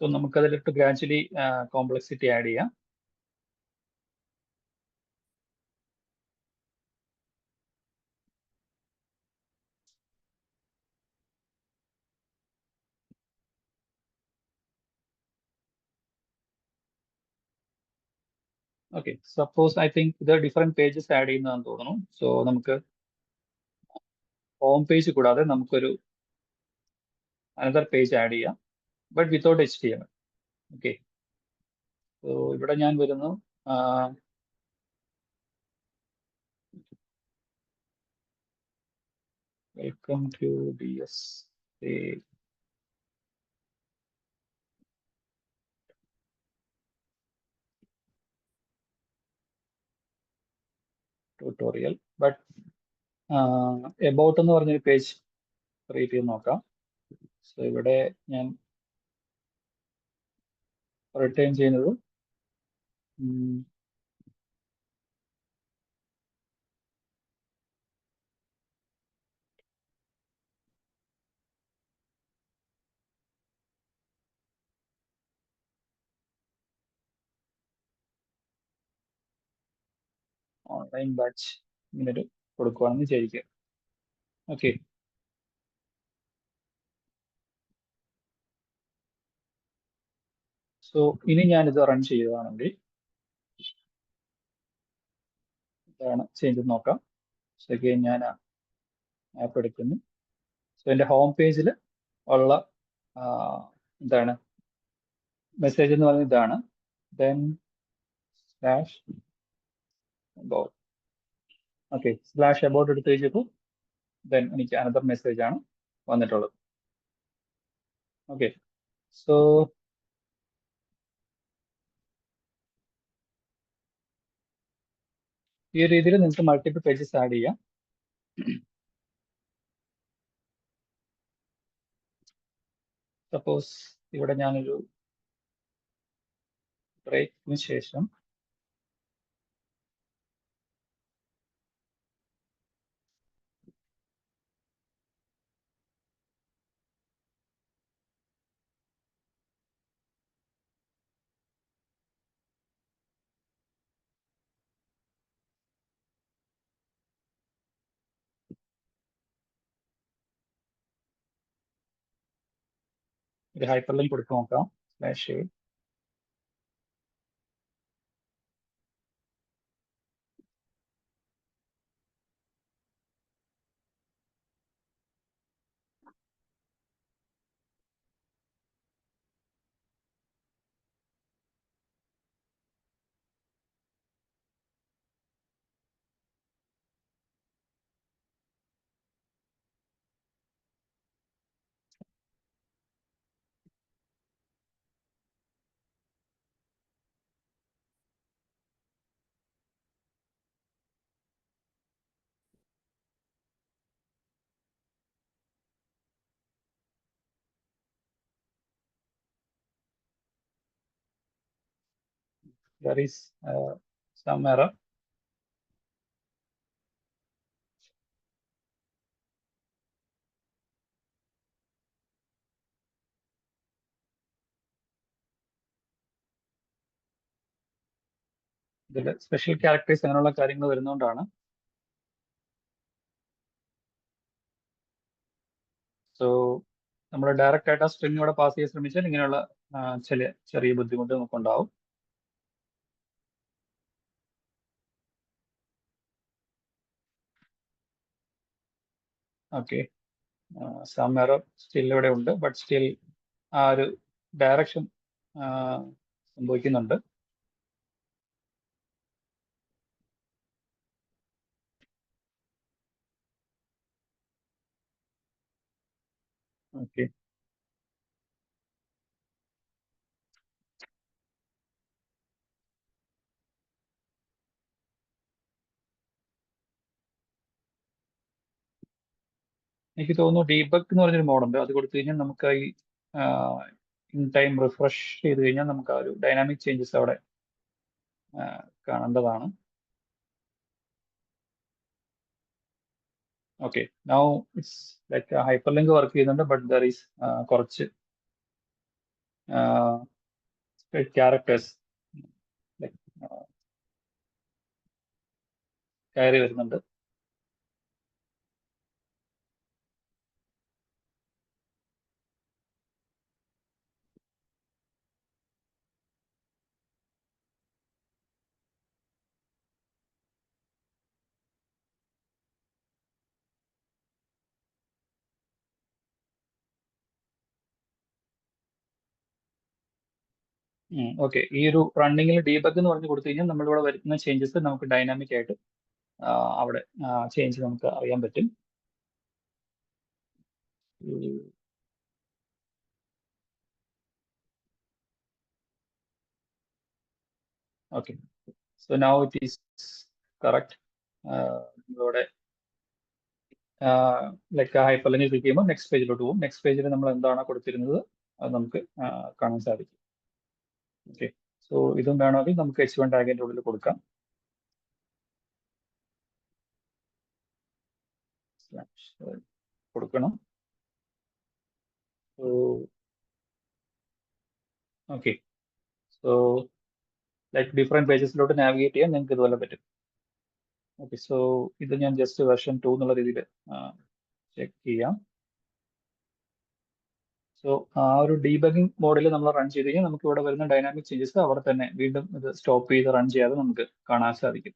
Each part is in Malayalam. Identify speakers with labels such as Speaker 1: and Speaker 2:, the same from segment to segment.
Speaker 1: സോ നമുക്കതിലിട്ട് ഗ്രാജുവലി കോംപ്ലക്സിറ്റി ആഡ് ചെയ്യാം. ഓക്കെ, സപ്പോസ് ഐ തിങ്ക് ഇത് ഡിഫറെന്റ് പേജസ് ആഡ് ചെയ്യുന്നതാണെന്ന് തോന്നുന്നു. സോ നമുക്ക് ഹോം പേജ് കൂടാതെ നമുക്കൊരു അനദർ പേജ് ആഡ് ചെയ്യാം, but without HTML. Okay, so ഇവിടെ ഞാൻ വരുന്നു. Welcome to DS tutorial. But about എന്ന് പറഞ്ഞൊരു പേജ് ക്രിയേറ്റ് ചെയ്ത് നോക്കാം. സോ ഇവിടെ ഞാൻ റിട്ടേൺ ചെയ്യുന്നത് ഓൺലൈൻ ബാച്ച് ഇങ്ങനെ കൊടുക്കുകയാണെന്ന് വിചാരിക്കുക. ഓക്കെ, സോ ഇനി ഞാനിത് റൺ ചെയ്യുകയാണെങ്കിൽ ഇതാണ് ചേഞ്ച് നോക്കാം. സോ അഗൈൻ ഞാൻ ആപ്പ് എടുക്കുന്നു. സോ എൻ്റെ ഹോം പേജിൽ ഉള്ള എന്താണ് മെസ്സേജ് എന്ന് പറയുന്നത് ഇതാണ്. Then slash about. Okay, slash about എടുത്ത് വെച്ചപ്പോൾ ദെൻ എനിക്ക് അനദർ മെസ്സേജ് ആണ് വന്നിട്ടുള്ളത്. ഓക്കെ, സോ ഈ രീതിയിൽ നിങ്ങൾക്ക് മൾട്ടിപ്പിൾ പേജസ് ആഡ് ചെയ്യാം. സപ്പോസ് ഇവിടെ ഞാനൊരു ബ്രേക്കിന് ശേഷം ഒരു ഹൈപ്പർ ലിങ്ക് കൊടുത്ത് നോക്കാം. Slash there is some error. ഇതിൽ സ്പെഷ്യൽ ക്യാരക്ടേഴ്സ് അങ്ങനെയുള്ള കാര്യങ്ങൾ വരുന്നതുകൊണ്ടാണ്. സോ നമ്മൾ ഡയറക്റ്റ് ആയിട്ട് ആ സ്ട്രിംഗ് ഇവിടെ പാസ് ചെയ്യാൻ ശ്രമിച്ചാൽ ഇങ്ങനെയുള്ള ചെറിയ ബുദ്ധിമുട്ട് നമുക്കുണ്ടാവും. ഓക്കെ, സം എറർ സ്റ്റിൽ ഇവിടെ ഉണ്ട്, ബട്ട് സ്റ്റിൽ ആ ഒരു ഡയറക്ഷൻ സംഭവിക്കുന്നുണ്ട്. ഓക്കെ, എനിക്ക് തോന്നുന്നു ഡീബഗ് എന്ന് പറഞ്ഞൊരു മോഡുണ്ട്. അത് കൊടുത്തു കഴിഞ്ഞാൽ നമുക്ക് ഈ ഇൻ ടൈം റിഫ്രഷ് ചെയ്ത് കഴിഞ്ഞാൽ നമുക്ക് ആ ഒരു ഡൈനാമിക് ചേഞ്ചസ് അവിടെ കാണേണ്ടതാണ്. Okay, now it's like hyper link work ചെയ്യുന്നുണ്ട്, ബട്ട് ദർ ഈസ് കുറച്ച് ക്യാരക്ടേഴ്സ് കയറി വരുന്നുണ്ട്. ഓക്കെ, ഈ ഒരു റണ്ണിങ്ങിൽ ഡീബഗ് എന്ന് പറഞ്ഞ് കൊടുത്തു കഴിഞ്ഞാൽ നമ്മളിവിടെ വരുന്ന ചേഞ്ചസ് നമുക്ക് ഡൈനാമിക് ആയിട്ട് അവിടെ ചേഞ്ച് നമുക്ക് അറിയാൻ പറ്റും. Okay, so now it is correct. ഇവിടെ ലൈക്ക് ഹൈപ്പർ ലിങ്കിൽ ക്ലിക്ക് ചെയ്യുമ്പോൾ നെക്സ്റ്റ് പേജിലോട്ട് പോകും. നെക്സ്റ്റ് പേജിൽ നമ്മൾ എന്താണോ കൊടുത്തിരുന്നത് അത് നമുക്ക് കാണാൻ സാധിക്കും. ഓക്കെ, സോ ഇതും വേണമെങ്കിൽ നമുക്ക് H1 ടാഗിന്റെ ഉള്ളിൽ കൊടുക്കാം. കൊടുക്കണം. So okay, so like different പേജസിലോട്ട് നാവിഗേറ്റ് ചെയ്യാൻ നിങ്ങൾക്ക് ഇതുപോലെ പറ്റും. ഓക്കെ, സോ ഇത് ഞാൻ ജസ്റ്റ് വെർഷൻ 2 എന്നുള്ള രീതിയിൽ ചെക്ക് ചെയ്യാം. സോ ആ ഒരു ഡീബഗിംഗ് മോഡിൽ നമ്മൾ റൺ ചെയ്ത് കഴിഞ്ഞാൽ നമുക്ക് ഇവിടെ വരുന്ന ഡൈനാമിക് ചേഞ്ചസ് അവിടെ തന്നെ വീണ്ടും ഇത് സ്റ്റോപ്പ് ചെയ്ത് റൺ ചെയ്യാതെ നമുക്ക് കാണാൻ സാധിക്കും.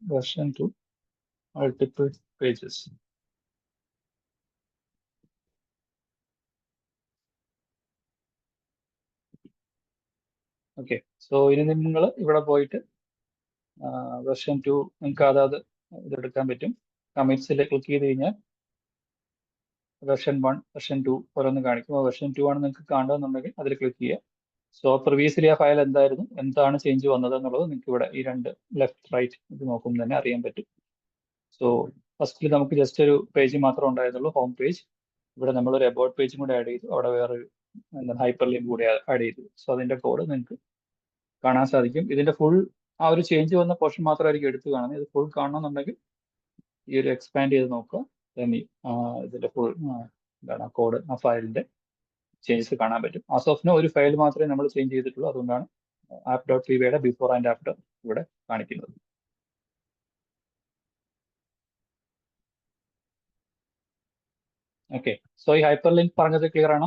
Speaker 1: Version 2 multiple pages. Okay, so ഇനി നിങ്ങൾ ഇവിടെ പോയിട്ട് വെർഷൻ 2 നിങ്ങൾക്ക് അതാത് ഇതെടുക്കാൻ പറ്റും. കമ്മിറ്റ്സിൽ ക്ലിക്ക് ചെയ്ത് കഴിഞ്ഞാൽ വെർഷൻ 1 വെർഷൻ 2 ഓരോന്ന് കാണിക്കും. ആ വെർഷൻ 2 ആണ് നിങ്ങൾക്ക് കാണുന്നുണ്ടെങ്കിൽ അതിൽ ക്ലിക്ക് ചെയ്യുക. സോ പ്രീവിയസ്ലി ആ ഫയൽ എന്തായിരുന്നു, എന്താണ് ചേഞ്ച് വന്നത് എന്നുള്ളത് നിങ്ങൾക്ക് ഇവിടെ ഈ രണ്ട് ലെഫ്റ്റ് റൈറ്റ് ഇത് നോക്കുമ്പോൾ തന്നെ അറിയാൻ പറ്റും. സോ ഫസ്റ്റിൽ നമുക്ക് ജസ്റ്റ് ഒരു പേജ് മാത്രമേ ഉണ്ടായിരുന്നുള്ളൂ, ഹോം പേജ്. ഇവിടെ നമ്മളൊരു അബൌട്ട് പേജും കൂടെ ആഡ് ചെയ്തു. അവിടെ വേറെ ഹൈപ്പർ ലിങ്ക് കൂടെ ആഡ് ചെയ്തു. സോ അതിന്റെ കോഡ് നിങ്ങൾക്ക് കാണാൻ സാധിക്കും. ഇതിന്റെ ഫുൾ ആ ഒരു ചേഞ്ച് വന്ന പോർഷൻ മാത്രമായിരിക്കും എടുത്ത് കാണുന്നത്. ഇത് ഫുൾ കാണണമെന്നുണ്ടെങ്കിൽ ഈ ഒരു എക്സ്പാൻഡ് ചെയ്ത് നോക്കുക. ഇതിന്റെ ഫുൾ എന്താണ് കോഡ്, ആ ഫയലിന്റെ ചേഞ്ചസ് കാണാൻ പറ്റും. ആസ് ഓഫ് നോ ഒരു ഫയൽ മാത്രമേ നമ്മൾ ചേഞ്ച് ചെയ്തിട്ടുള്ളൂ. അതുകൊണ്ടാണ് app.py ബിഫോർ ആൻഡ് ആഫ്റ്റർ ഇവിടെ കാണിക്കുന്നത്. ഓക്കെ, സോ ഈ ഹൈപ്പർ ലിങ്ക് പറഞ്ഞത് ക്ലിയർ ആണോ?